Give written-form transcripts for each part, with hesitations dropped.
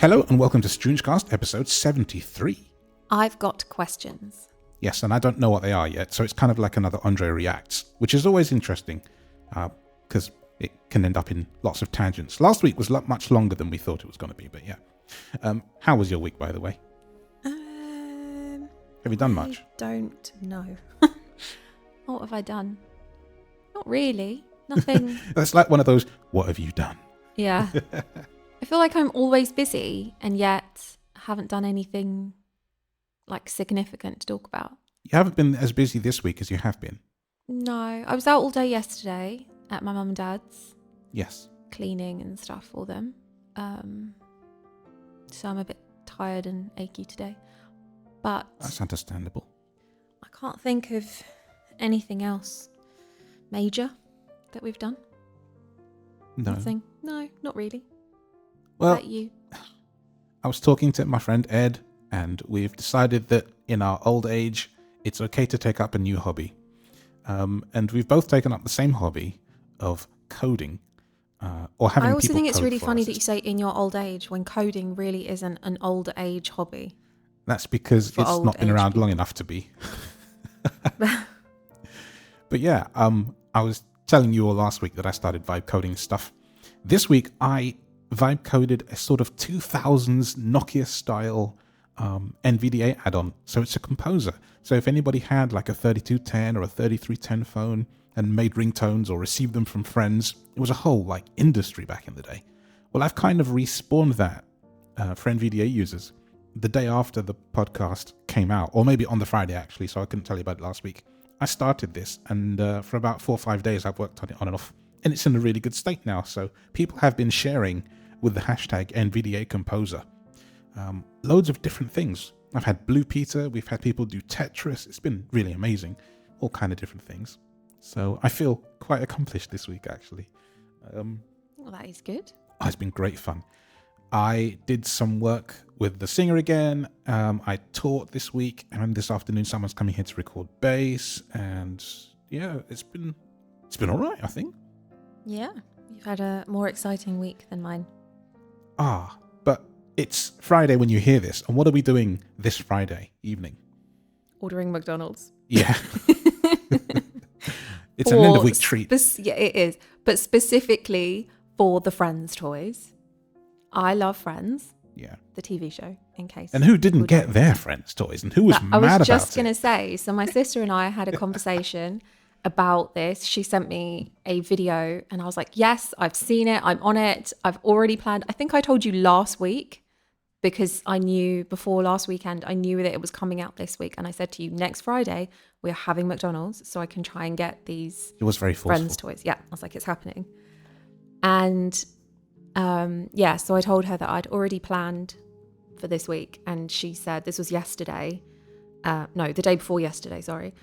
Hello and welcome to StroongeCast episode 73. I've got questions. Yes, and I don't know what they are yet, so it's kind of like another Andre Reacts, which is always interesting because it can end up in lots of tangents. Last week was much longer than we thought it was going to be, but yeah. How was your week, by the way? Have you done much? I don't know. What have I done? Not really. Nothing. That's like one of those, what have you done? Yeah. I feel like I'm always busy and yet haven't done anything like significant to talk about. You haven't been as busy this week as you have been. No, I was out all day yesterday at my mum and dad's. Yes. Cleaning and stuff for them. So I'm a bit tired and achy today. But That's understandable. I can't think of anything else major that we've done. No. Nothing. No, not really. Well, About you? I was talking to my friend Ed, and we've decided that in our old age, it's okay to take up a new hobby. And we've both taken up the same hobby of coding, or having people. I also think it's code really for funny us. that you say in your old age when coding really isn't an old age hobby. That's because For it's old not been age around people. long enough to be. But yeah, I was telling you all last week that I started vibe coding stuff. This week, I vibe coded a sort of 2000s Nokia style NVDA add-on. So it's a composer. So if anybody had like a 3210 or a 3310 phone and made ringtones or received them from friends, it was a whole like industry back in the day. Well, I've kind of respawned that for NVDA users the day after the podcast came out, or maybe on the Friday actually, so I couldn't tell you about it last week. I started this, and for about 4 or 5 days I've worked on it on and off, and it's in a really good state now. So people have been sharing with the hashtag NVDA Composer loads of different things. I've had Blue Peter, we've had people do Tetris. It's been really amazing, all kind of different things. So I feel quite accomplished this week actually. Well, that is good. Oh, it's been great fun. I did some work with the singer again. I taught this week, and this afternoon someone's coming here to record bass, and yeah, it's been all right, I think. Yeah, you've had a more exciting week than mine. But it's Friday when you hear this, and what are we doing this Friday evening? Ordering McDonald's. Yeah. It's an end of week treat. Yeah, it is. But specifically for the Friends toys. I love Friends. Yeah. The TV show, in case. And who didn't get their Friends toys, and who was mad about it? I was just going to say, so my sister and I had a conversation about this. She sent me a video and I was like, yes, I've seen it. I'm on it. I've already planned. I think I told you last week because I knew before last weekend, I knew that it was coming out this week. And I said to you, next Friday, we're having McDonald's so I can try and get these It was very forceful. Friends toys. Yeah, I was like, it's happening. And yeah, so I told her that I'd already planned for this week. And she said, this was yesterday. No, the day before yesterday, sorry.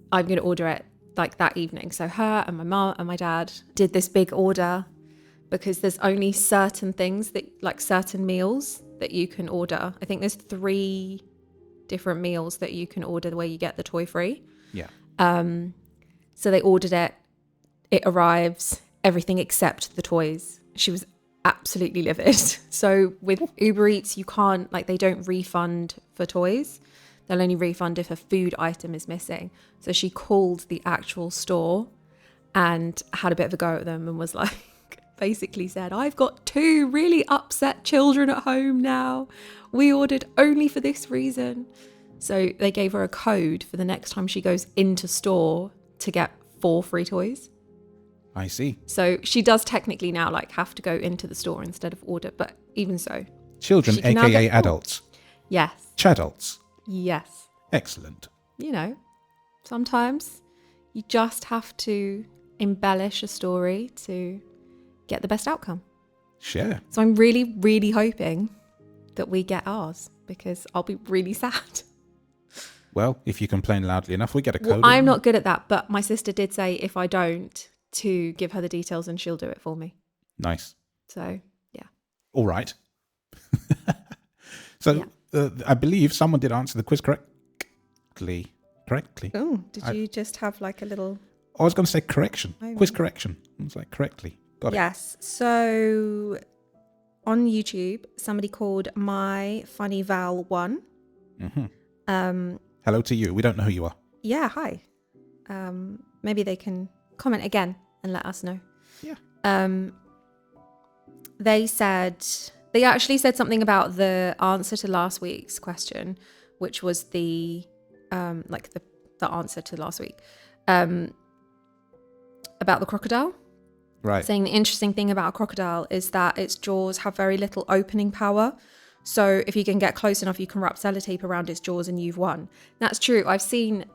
I'm going to order it like that evening. So her and my mum and my dad did this big order because there's only certain things that, like certain meals that you can order. I think there's 3 different meals that you can order where you get the toy free. Yeah. So they ordered it. It arrives, everything except the toys. She was absolutely livid. So with Uber Eats, you can't, like, they don't refund for toys. They'll only refund if a food item is missing. So she called the actual store and had a bit of a go at them and was like, basically said, I've got 2 really upset children at home now. We ordered only for this reason. So they gave her a code for the next time she goes into store to get 4 free toys. I see. So she does technically now like have to go into the store instead of order, but even so. Children, aka adults. Yes. Chadults. Yes. Excellent. You know, sometimes you just have to embellish a story to get the best outcome. Sure. So I'm really, really hoping that we get ours because I'll be really sad. Well, if you complain loudly enough, we get a code. Well, I'm not good at that, but my sister did say if I don't, to give her the details and she'll do it for me. Nice. So, yeah. All right. So, I believe someone did answer the quiz correctly. Oh, did you just have like a little... I was going to say correction. Quiz correction. It was like correctly. Got it. Yes. So on YouTube, somebody called My Funny Val 1. Hello to you. We don't know who you are. Yeah, hi. Maybe they can comment again and let us know. Yeah. They actually said something about the answer to last week's question, which was the answer to last week, about the crocodile. Right. Saying the interesting thing about a crocodile is that its jaws have very little opening power. So if you can get close enough, you can wrap sellotape around its jaws and you've won. That's true. I've seen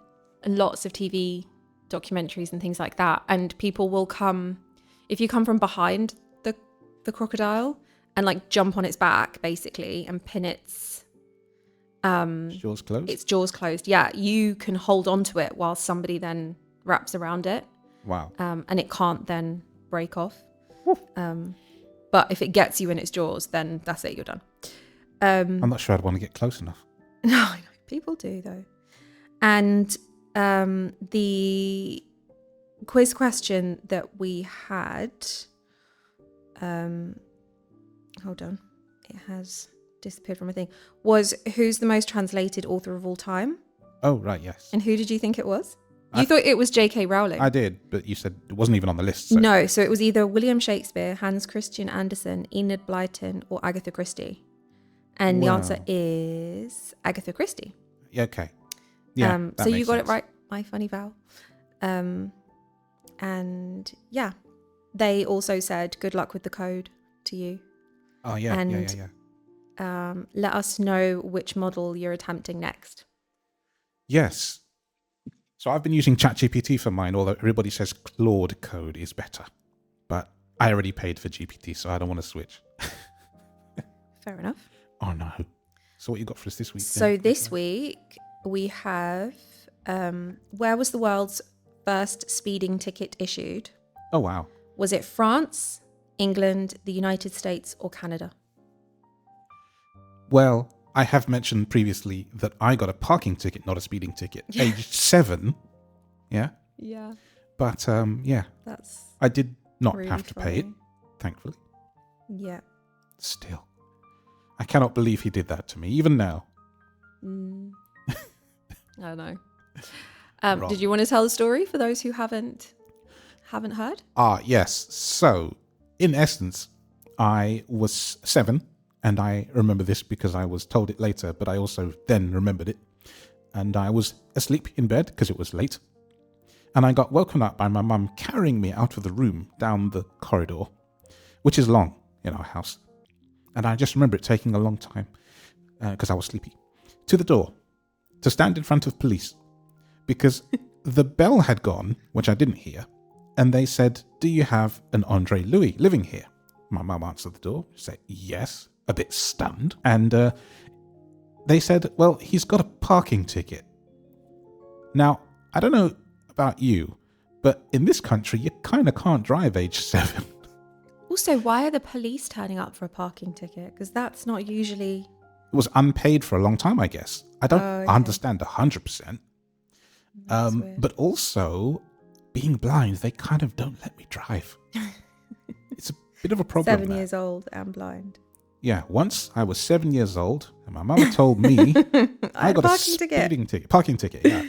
lots of TV documentaries and things like that. And people will come, if you come from behind the crocodile and like jump on its back basically and pin its jaws closed. Its jaws closed. Yeah, you can hold on to it while somebody then wraps around it. Wow. And it can't then break off. But if it gets you in its jaws, then that's it, you're done. I'm not sure I'd want to get close enough. No, I know. People do though. And the quiz question that we had, hold on, it has disappeared from my thing, was who's the most translated author of all time? Oh, right, yes. And who did you think it was? You thought it was J.K. Rowling. I did, but you said it wasn't even on the list. So. No, so it was either William Shakespeare, Hans Christian Andersen, Enid Blyton, or Agatha Christie. And the answer is Agatha Christie. Yeah, okay. Yeah, so you got it right, My Funny Val. And yeah, they also said good luck with the code to you. Oh, yeah, and, yeah. Let us know which model you're attempting next. Yes. So I've been using ChatGPT for mine, although everybody says Claude code is better. But I already paid for GPT, so I don't want to switch. Fair enough. Oh, no. So what you got for us this week? So this week we have, where was the world's first speeding ticket issued? Oh, wow. Was it France, England, the United States, or Canada? Well, I have mentioned previously that I got a parking ticket, not a speeding ticket, aged 7. Yeah? Yeah. But, yeah. That's I did not really have to pay it, thankfully. Yeah. Still. I cannot believe he did that to me, even now. I don't know. Did you want to tell the story for those who haven't heard? Yes. So, in essence, I was 7, and I remember this because I was told it later, but I also then remembered it. And I was asleep in bed because it was late. And I got woken up by my mum carrying me out of the room down the corridor, which is long in our house. And I just remember it taking a long time because I was sleepy, to the door to stand in front of police because the bell had gone, which I didn't hear. And they said, "Do you have an Andre Louis living here?" My mum answered the door, said yes, a bit stunned. And they said, "Well, he's got a parking ticket." Now, I don't know about you, but in this country, you kind of can't drive age 7. Also, why are the police turning up for a parking ticket? Because that's not usually... It was unpaid for a long time, I guess. I don't understand 100%. But also, being blind, they kind of don't let me drive. It's a bit of a problem. 7 years old and blind. Yeah, once I was 7 years old, and my mum told me I got a parking ticket, yeah.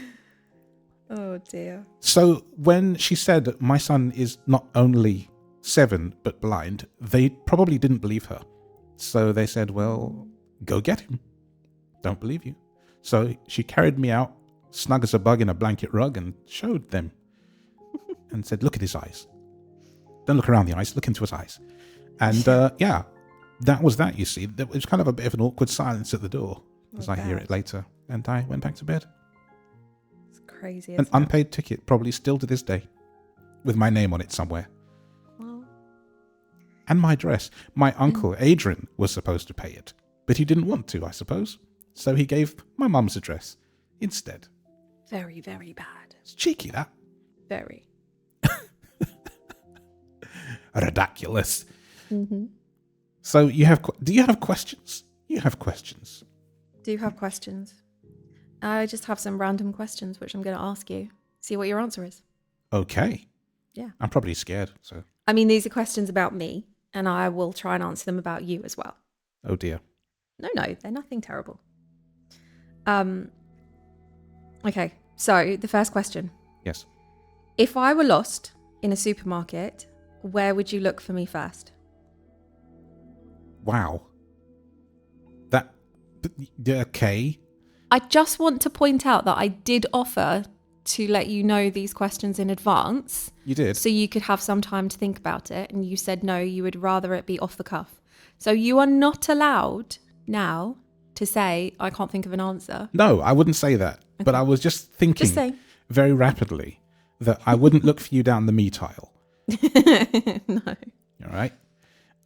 Oh, dear. So when she said my son is not only 7 but blind, they probably didn't believe her. So they said, "Well, go get him. Don't believe you." So she carried me out, snug as a bug in a blanket rug, and showed them and said, "Look at his eyes. Don't look around the eyes, look into his eyes." And yeah, that was that, you see. There was kind of a bit of an awkward silence at the door as I hear it later. And I went back to bed. It's crazy. An unpaid ticket, probably still to this day, with my name on it somewhere. Well. And my address. My uncle, Adrian, was supposed to pay it, but he didn't want to, I suppose. So he gave my mum's address instead. Very, very bad. It's cheeky, that. Very. Ridiculous. Mm-hmm. So do you have questions? You have questions. Do you have questions? I just have some random questions which I'm going to ask you. See what your answer is. Okay. Yeah. I'm probably scared, so. I mean, these are questions about me. and I will try and answer them about you as well. Oh dear. No, they're nothing terrible. Okay, so the first question. Yes. If I were lost in a supermarket, where would you look for me first? Wow. Okay. I just want to point out that I did offer to let you know these questions in advance. You did? So you could have some time to think about it. And you said no, you would rather it be off the cuff. So you are not allowed now to say, I can't think of an answer. No, I wouldn't say that. Okay. But I was just thinking very rapidly that I wouldn't look for you down the meat aisle. No. All right.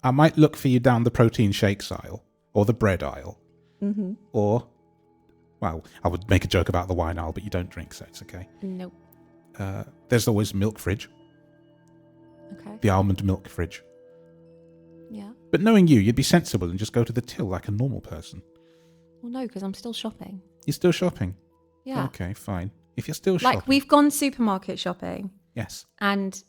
I might look for you down the protein shakes aisle or the bread aisle. Mm-hmm. Or, well, I would make a joke about the wine aisle, but you don't drink, so it's okay. Nope. There's always milk fridge. Okay. The almond milk fridge. Yeah. But knowing you, you'd be sensible and just go to the till like a normal person. Well, no, because I'm still shopping. You're still shopping? Yeah. Okay, fine. If you're still shopping. Like, we've gone supermarket shopping. Yes. And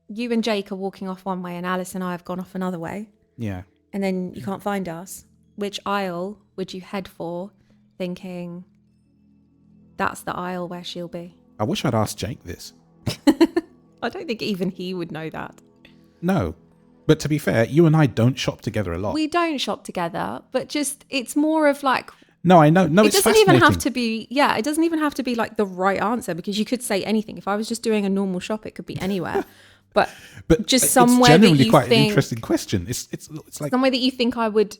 you and Jake are walking off one way and Alice and I have gone off another way. Yeah. And then you can't find us. Which aisle would you head for, thinking that's the aisle where she'll be? I wish I'd asked Jake this. I don't think even he would know that. No. But to be fair, you and I don't shop together a lot. We don't shop together, but just it's more of like... No, I know. No, it it's doesn't even have to be... Yeah, it doesn't even have to be like the right answer, because you could say anything. If I was just doing a normal shop, it could be anywhere. But just somewhere it's generally that you quite think... an interesting question. It's like... Somewhere that you think I would...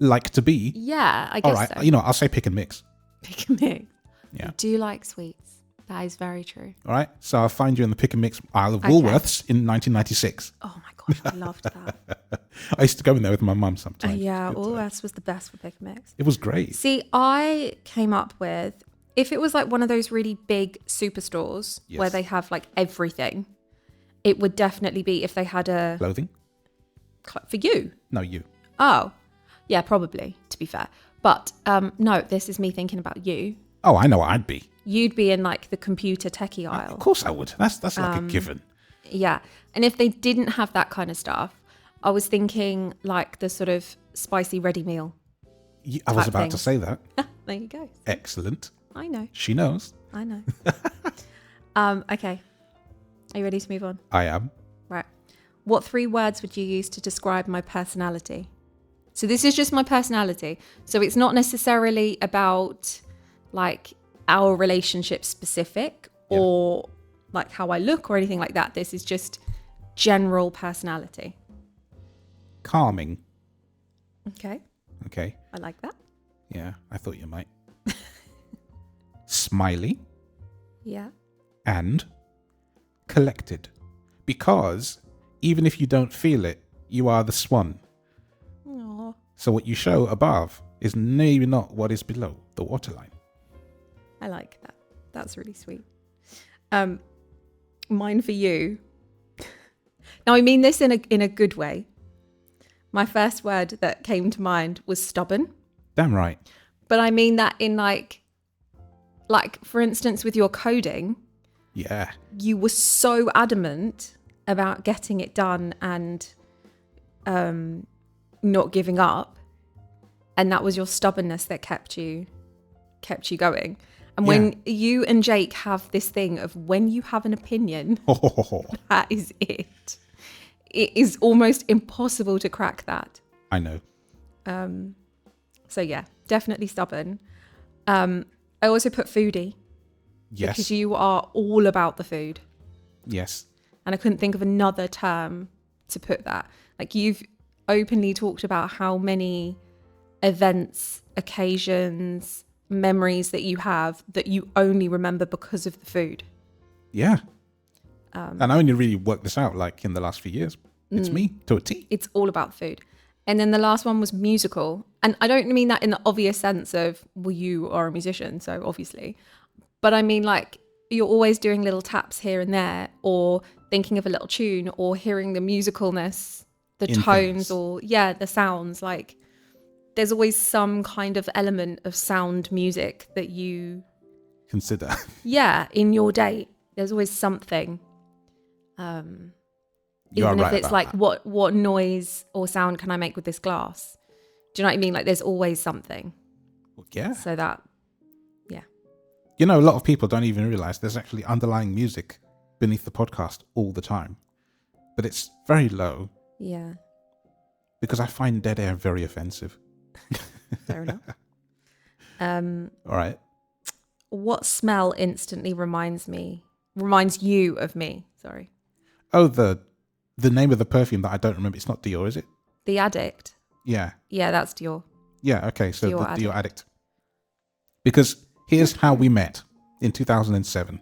Like to be. Yeah, I guess all right, so. You know, I'll say pick and mix. Pick and mix. Yeah. I do like sweets. That is very true. All right, so I'll find you in the pick and mix aisle of Woolworths in 1996. Oh my gosh, I loved that. I used to go in there with my mum sometimes. Yeah, Woolworths was the best for pick and mix. It was great. See, I came up with, if it was like one of those really big superstores where they have like everything, it would definitely be if they had a... Clothing? For you? No, you. Oh, yeah, probably, to be fair. But no, this is me thinking about you. Oh, I know what I'd be. You'd be in like the computer techie aisle. Of course I would. That's like a given. Yeah. And if they didn't have that kind of stuff, I was thinking like the sort of spicy ready meal. I was about to say that. There you go. Excellent. I know. She knows. I know. Okay. Are you ready to move on? I am. Right. What 3 words would you use to describe my personality? So this is just my personality. So it's not necessarily about like our relationship specific or like how I look or anything like that. This is just general personality. Calming. Okay. Okay. I like that. Yeah, I thought you might. Smiley. Yeah. And collected. Because even if you don't feel it, you are the swan. Aww. So what you show above is maybe not what is below the waterline. I like that. That's really sweet. Mine for you. Now I mean this in a good way. My first word that came to mind was stubborn. Damn right. But I mean that in like for instance with your coding. Yeah. You were so adamant about getting it done and not giving up. And that was your stubbornness that kept you going. And when you and Jake have this thing of when you have an opinion, that is it. It is almost impossible to crack that. I know. So yeah, definitely stubborn. I also put foodie. Yes. Because you are all about the food. Yes. And I couldn't think of another term to put that. Like you've openly talked about how many events, occasions, memories that you have that you only remember because of the food. Yeah. And I only really worked this out like in the last few years. It's me to a T. It's all about food. And then the last one was musical. And I don't mean that in the obvious sense of, well, you are a musician, so obviously. But I mean like you're always doing little taps here and there or thinking of a little tune or hearing the musicalness, the tones or the sounds. Like there's always some kind of element of sound music that you consider. Yeah, in your day. There's always something. You Even are if right it's about like, that. what noise or sound can I make with this glass? Do you know what I mean? Like there's always something. Yeah. So that, yeah. You know, a lot of people don't even realize there's actually underlying music beneath the podcast all the time. But it's very low Yeah. because I find dead air very offensive. Fair enough. All right. What smell instantly reminds you of me? Sorry. Oh, the name of the perfume that I don't remember. It's not Dior, is it? The Addict. Yeah. Yeah, that's Dior. Yeah, okay. So Dior the Dior Addict. Because here's how we met in 2007.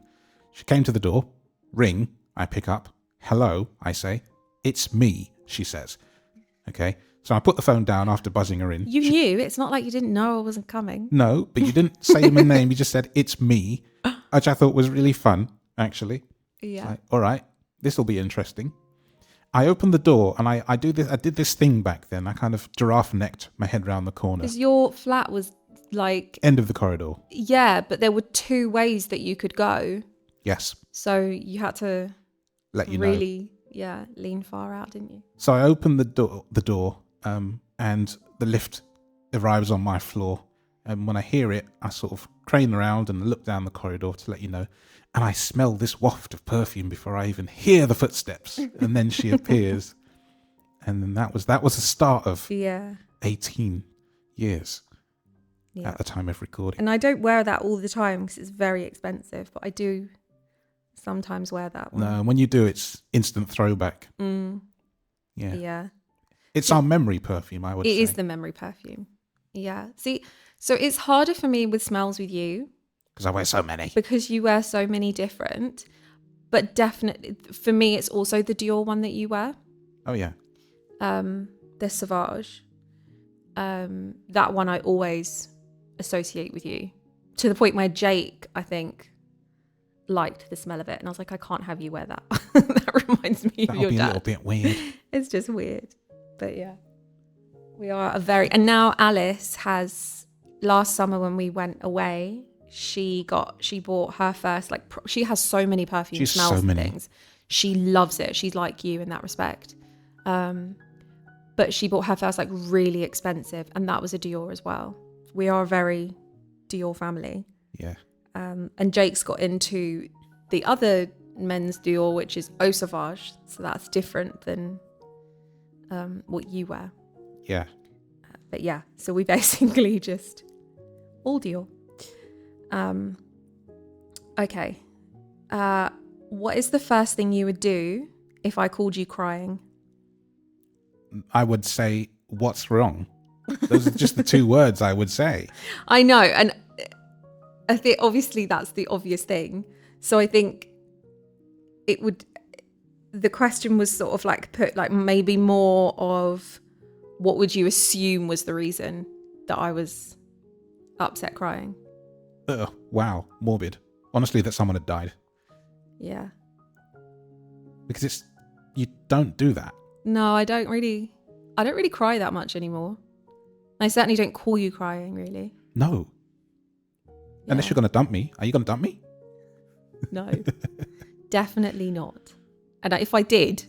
She came to the door, ring, I pick up. Hello, I say. It's me, she says. Okay. So I put the phone down after buzzing her in. You knew. It's not like you didn't know I wasn't coming. No, but you didn't say my name. You just said, it's me, which I thought was really fun, actually. Yeah. Like, all right, this will be interesting. I opened the door and I did this thing back then. I kind of giraffe necked my head round the corner. Because your flat was like... End of the corridor. Yeah, but there were two ways that you could go. Yes. So you had to Let you know. really, lean far out, didn't you? So I opened the door, and the lift arrives on my floor. And when I hear it, I sort of crane around and look down the corridor to let you know. And I smell this waft of perfume before I even hear the footsteps. And then she appears. And then that was the start of 18 years at the time of recording. And I don't wear that all the time because it's very expensive, but I do sometimes wear that one. No, when you do, it's instant throwback. Yeah. It's our memory perfume, I would say. It is the memory perfume. Yeah. See, so it's harder for me with smells with you. Because I wear so many. Because you wear so many different. But definitely, for me, it's also the Dior one that you wear. Oh, yeah. The Sauvage. That one I always associate with you. To the point where Jake, I think, liked the smell of it. And I was like, I can't have you wear that. That reminds me of your dad. That'll be a little bit weird. It's just weird. But yeah. We are and now Alice has, last summer when we went away, she bought her first, she has so many perfume smells and things. She loves it. She's like you in that respect. But she bought her first really expensive, and that was a Dior as well. We are a very Dior family. Yeah. And Jake's got into the other men's Dior, which is Eau Sauvage. So that's different than what you wear. Yeah. But yeah, so we basically just all Dior. Okay. What is the first thing you would do if I called you crying? I would say, what's wrong? Those are just the two words I would say. I know. And I think obviously that's the obvious thing. So I think the question was sort of put maybe more of what would you assume was the reason that I was upset crying? Wow, morbid. Honestly, that someone had died. Yeah. Because you don't do that. No, I don't really cry that much anymore. I certainly don't call you crying, really. No. Yeah. Unless you're going to dump me. Are you going to dump me? No. Definitely not. And if I did,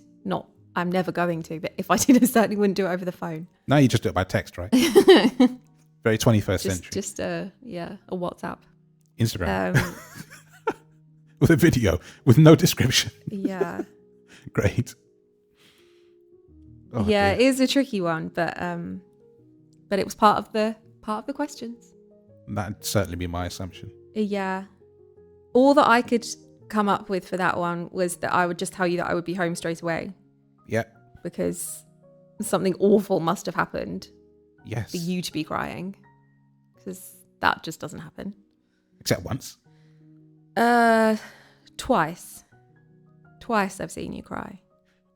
I'm never going to, but if I did, I certainly wouldn't do it over the phone. No, you just do it by text, right? Very 21st century. Just a WhatsApp. Instagram. With a video, with no description. Yeah. Great. Oh, yeah, dear. It is a tricky one, but it was part of the questions. That'd certainly be my assumption. Yeah. All that I could come up with for that one was that I would just tell you that I would be home straight away. Yeah. Because something awful must have happened. Yes. For you to be crying. Because that just doesn't happen. Except once. Twice. Twice I've seen you cry.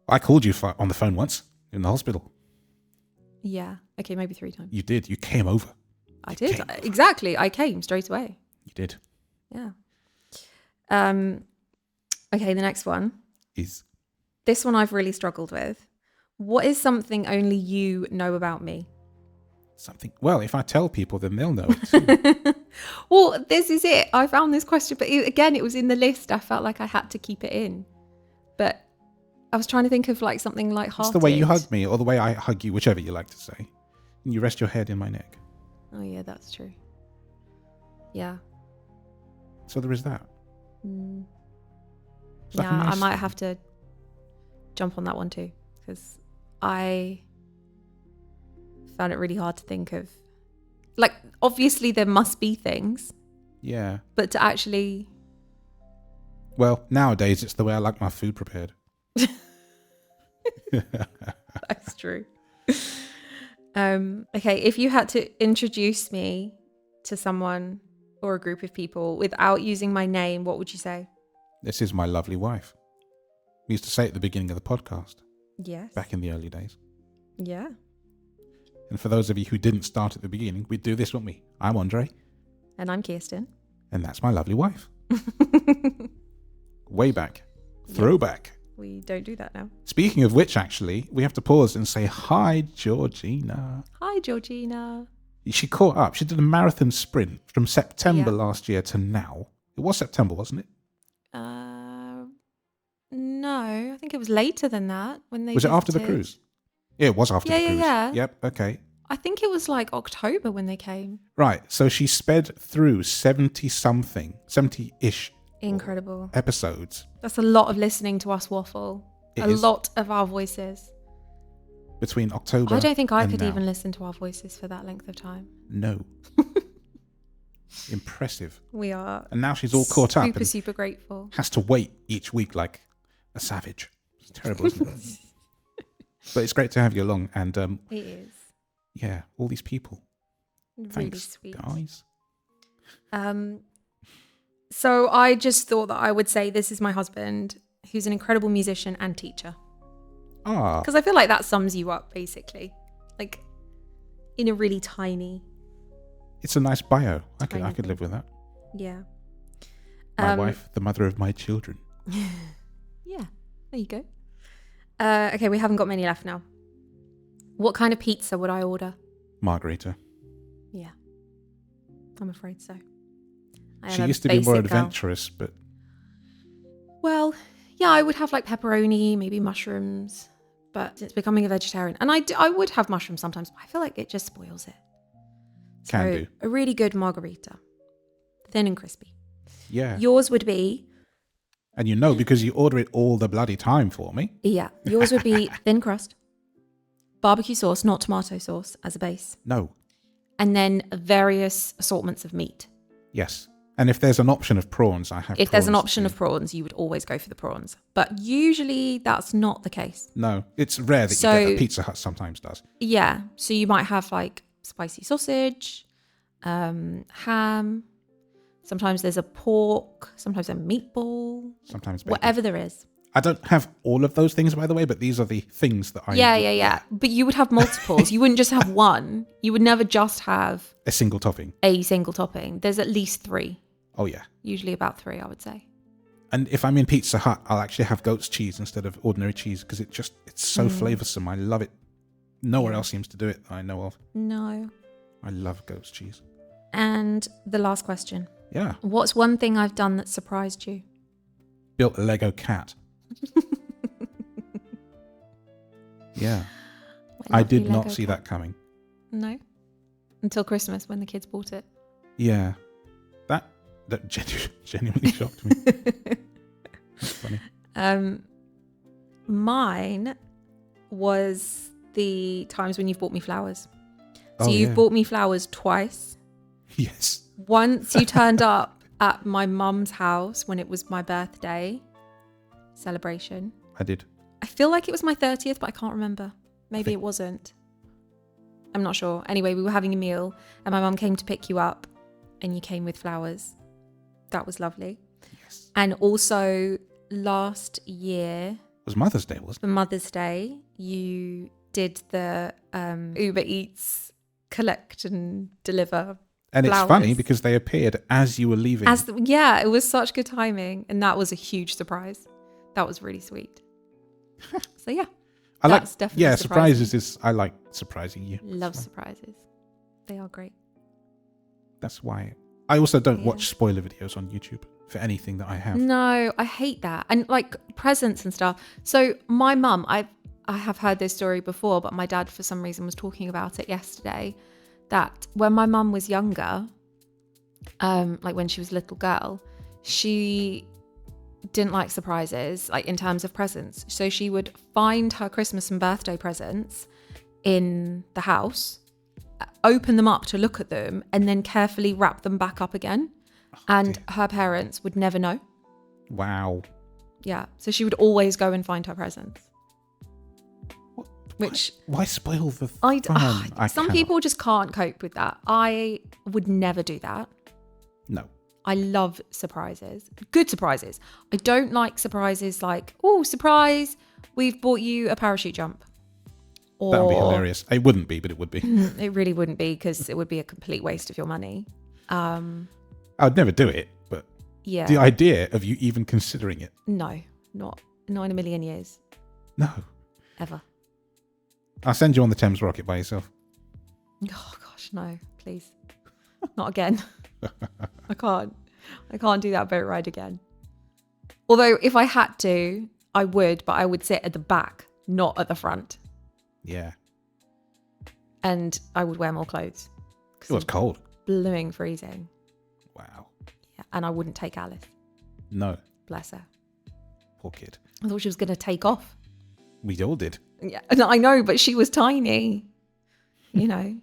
I called you on the phone once in the hospital. Yeah. Okay, maybe 3 times. You did. You came over. I did. Exactly. I came straight away. You did. Yeah. Okay, the next one. Is. This one I've really struggled with. What is something only you know about me? Something. Well, if I tell people, then they'll know it too. Well, this is it. I found this question, but again, it was in the list. I felt like I had to keep it in. But I was trying to think of like something light-hearted. It's the way you hug me or the way I hug you, whichever you like to say. And you rest your head in my neck. Oh yeah, that's true. Yeah. So there is that. Like Yeah, nice I might thing. have to jump on that one too, because I found it really hard to think of. Like, obviously there must be things, Yeah. but to actually... Well, nowadays it's the way I like my food prepared. That's true. Okay, if you had to introduce me to someone or a group of people without using my name, what would you say? This is my lovely wife. We used to say it at the beginning of the podcast. Yes. Back in the early days. Yeah. And for those of you who didn't start at the beginning, we'd do this, wouldn't we? I'm Andre. And I'm Kirsten. And that's my lovely wife. Way back. Throwback. We don't do that now. Speaking of which, actually, we have to pause and say hi, Georgina. Hi, Georgina. She caught up. She did a marathon sprint from September last year to now. It was September, wasn't it? No, I think it was later than that when they Was it after the cruise? Yeah, it was after the cruise. Yeah. Yep, okay. I think it was like October when they came. Right, so she sped through 70-ish Incredible. episodes. That's a lot of listening to us waffle. It a is. lot of our voices. Between October I don't think I and could now. even listen to our voices for that length of time. No. Impressive. We are And now she's all caught up and super grateful. has to wait each week like a savage. It's terrible, isn't it? But it's great to have you along. And It is. yeah, all these people. Really Thanks, sweet. guys. So I just thought that I would say this is my husband, who's an incredible musician and teacher. Ah, Because I feel like that sums you up, basically. Like, in a really tiny... it's a nice bio. I Tiny could thing. live with that. Yeah. My wife, the mother of my children. Yeah, there you go. Okay, we haven't got many left now. What kind of pizza would I order? Margarita. Yeah, I'm afraid so. I She am a used to be more basic girl. adventurous, but Well, yeah, I would have like pepperoni, maybe mushrooms, but it's becoming a vegetarian. And I would have mushrooms sometimes, but I feel like it just spoils it. Can So, do. a really good margarita, thin and crispy. yeah. Yours would be, And you know, because you order it all the bloody time for me. yeah, yours would be thin crust, barbecue sauce, not tomato sauce, as a base, No. and then various assortments of meat. Yes. And if there's an option of prawns, I have If there's an prawns option too. of prawns, you would always go for the prawns. But usually that's not the case. No, it's rare that you So- get that. Pizza Hut sometimes does. Yeah. So you might have like spicy sausage, ham. Sometimes there's a pork. Sometimes a meatball. Sometimes bacon. Whatever there is. I don't have all of those things, by the way, but these are the things that I... Yeah. But you would have multiples. You wouldn't just have one. You would never just have A single topping. a single topping. There's at least 3. Oh, yeah. Usually about 3, I would say. And if I'm in Pizza Hut, I'll actually have goat's cheese instead of ordinary cheese because it's so flavoursome. I love it. Nowhere else seems to do it that I know of. No. I love goat's cheese. And the last question. Yeah. What's one thing I've done that surprised you? Built a Lego cat. Yeah. My I did lovely not Lego see cat. that coming. No. Until Christmas when the kids bought it. Yeah. That genuinely shocked me. That's funny. Mine was the times when you've bought me flowers. So Oh, you've yeah. bought me flowers twice. Yes. Once you turned up at my mum's house when it was my birthday celebration. I did. I feel like it was my 30th, but I can't remember. Maybe it wasn't. I'm not sure. Anyway, we were having a meal and my mum came to pick you up and you came with flowers. That was lovely. Yes. And also last year, It was Mother's Day, wasn't for Mother's Day, you did the Uber Eats collect and deliver. And it's flowers. funny because they appeared as you were leaving. Yeah, it was such good timing. And that was a huge surprise. That was really sweet. So yeah, I like, that's definitely yeah, surprising. surprises is, I like surprising you. Love So surprises. They are great. that's why I also don't watch spoiler videos on YouTube for anything that I have. No, I hate that. And like presents and stuff. So my mum, I have heard this story before, but my dad for some reason was talking about it yesterday, that when my mum was younger, like when she was a little girl, she didn't like surprises, like in terms of presents. So she would find her Christmas and birthday presents in the house, open them up to look at them, and then carefully wrap them back up again. And her parents would never know. Wow. Yeah. So she would always go and find her presents. Why spoil the fun? Some people just can't cope with that. I would never do that. No. I love surprises. Good surprises. I don't like surprises like, oh, surprise, we've bought you a parachute jump. That would be hilarious. It wouldn't be, but it would be. It really wouldn't be, because it would be a complete waste of your money. I'd never do it, but yeah, the idea of you even considering it. No, not in a million years. No. Ever. I'll send you on the Thames rocket by yourself. Oh gosh, no, please. Not again. I can't do that boat ride again. Although if I had to, I would, but I would sit at the back, not at the front. Yeah. And I would wear more clothes. It was cold. Blooming freezing. Wow. Yeah, and I wouldn't take Alice. No. Bless her. Poor kid. I thought she was going to take off. We all did. Yeah, I know, but she was tiny. You know,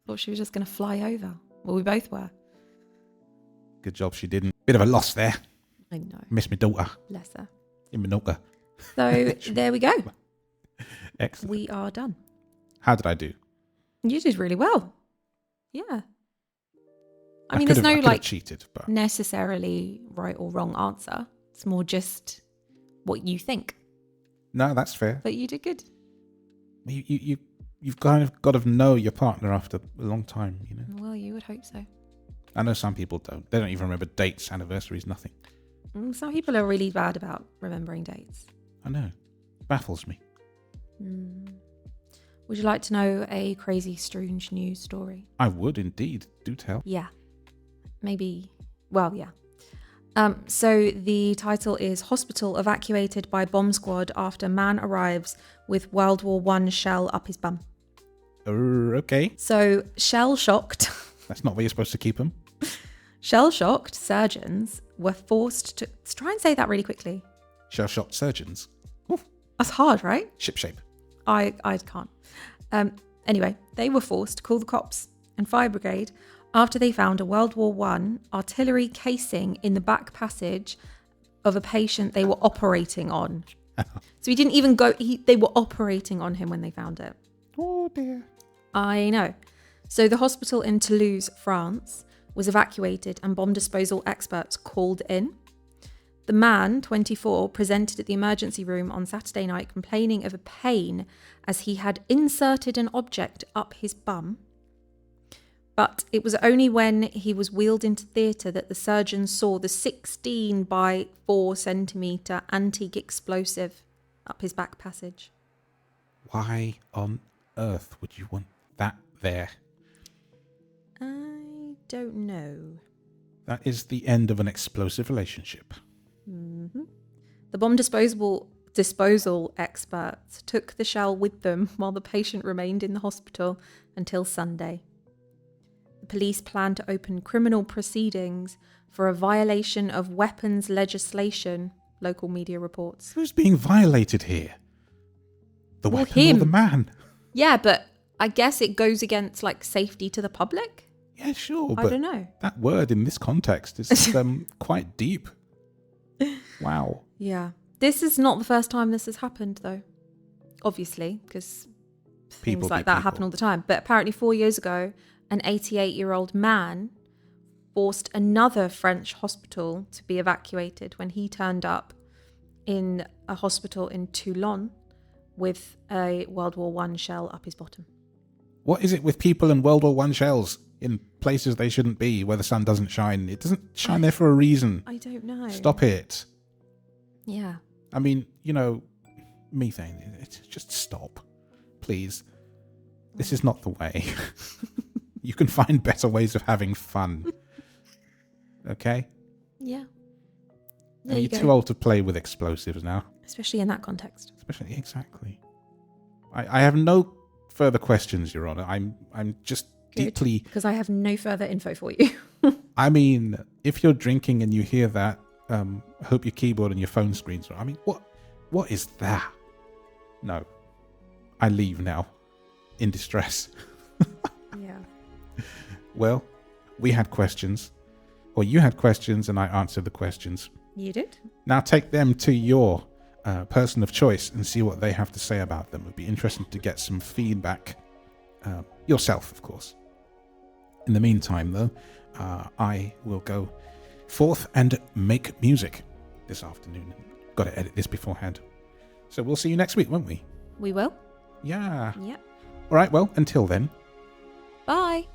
thought she was just going to fly over. Well, we both were. Good job she didn't. Bit of a loss there. I know. Miss my daughter. Bless her. In Minoka. So there we go. Excellent. We are done. How did I do? You did really well. Yeah. I mean, there's no like cheated, but necessarily right or wrong answer. It's more just what you think. No, that's fair. But you did good. You've kind of got to know your partner after a long time, you know. Well, you would hope so. I know some people don't. They don't even remember dates, anniversaries, nothing. Some people are really bad about remembering dates. I know. It baffles me. Would you like to know a crazy Stroonge news story? I would indeed. Do tell. Yeah. Maybe. Well, yeah. So the title is Hospital Evacuated by Bomb Squad After Man Arrives with World War I Shell Up His Bum. Okay. So shell-shocked. That's not where you're supposed to keep them. Shell-shocked surgeons were forced to... Let's try and say that really quickly. Shell-shocked surgeons. Oof. That's hard, right? Shipshape. I can't. Anyway, they were forced to call the cops and fire brigade after they found a World War I artillery casing in the back passage of a patient they were operating on. So he didn't even go... They were operating on him when they found it. Oh, dear. I know. So the hospital in Toulouse, France, was evacuated and bomb disposal experts called in. The man, 24, presented at the emergency room on Saturday night complaining of a pain as he had inserted an object up his bum. But it was only when he was wheeled into theatre that the surgeon saw the 16 by 4 centimetre antique explosive up his back passage. Why on earth would you want that there? I don't know. That is the end of an explosive relationship. Mm-hmm. The bomb disposal experts took the shell with them while the patient remained in the hospital until Sunday. The police plan to open criminal proceedings for a violation of weapons legislation, local media reports. Who's being violated here? The weapon him. or the man? Yeah, but I guess it goes against like safety to the public. Yeah, sure. I don't know. That word in this context is quite deep. Wow. Yeah. This is not the first time this has happened, though. Obviously, because things like that happen all the time. But apparently 4 years ago, an 88-year-old man forced another French hospital to be evacuated when he turned up in a hospital in Toulon with a World War I shell up his bottom. What is it with people and World War I shells in places they shouldn't be, where the sun doesn't shine? It doesn't shine there for a reason. I don't know. Stop it. Yeah. I mean, you know, methane. Just stop. Please. This is not the way. You can find better ways of having fun. Okay? Yeah. Are you too old to play with explosives now? Especially in that context. Exactly. I have no further questions, Your Honor. I'm just deeply... Because I have no further info for you. I mean, if you're drinking and you hear that, hope your keyboard and your phone screens are... I mean, what is that? No. I leave now. In distress. Yeah. Well, we had questions. Or you had questions and I answered the questions. You did. Now take them to your person of choice and see what they have to say about them. It would be interesting to get some feedback. Yourself, of course. In the meantime, though, I will go forth and make music this afternoon. Got to edit this beforehand. So we'll see you next week, won't we? We will. Yeah. Yep. All right, well, until then. Bye.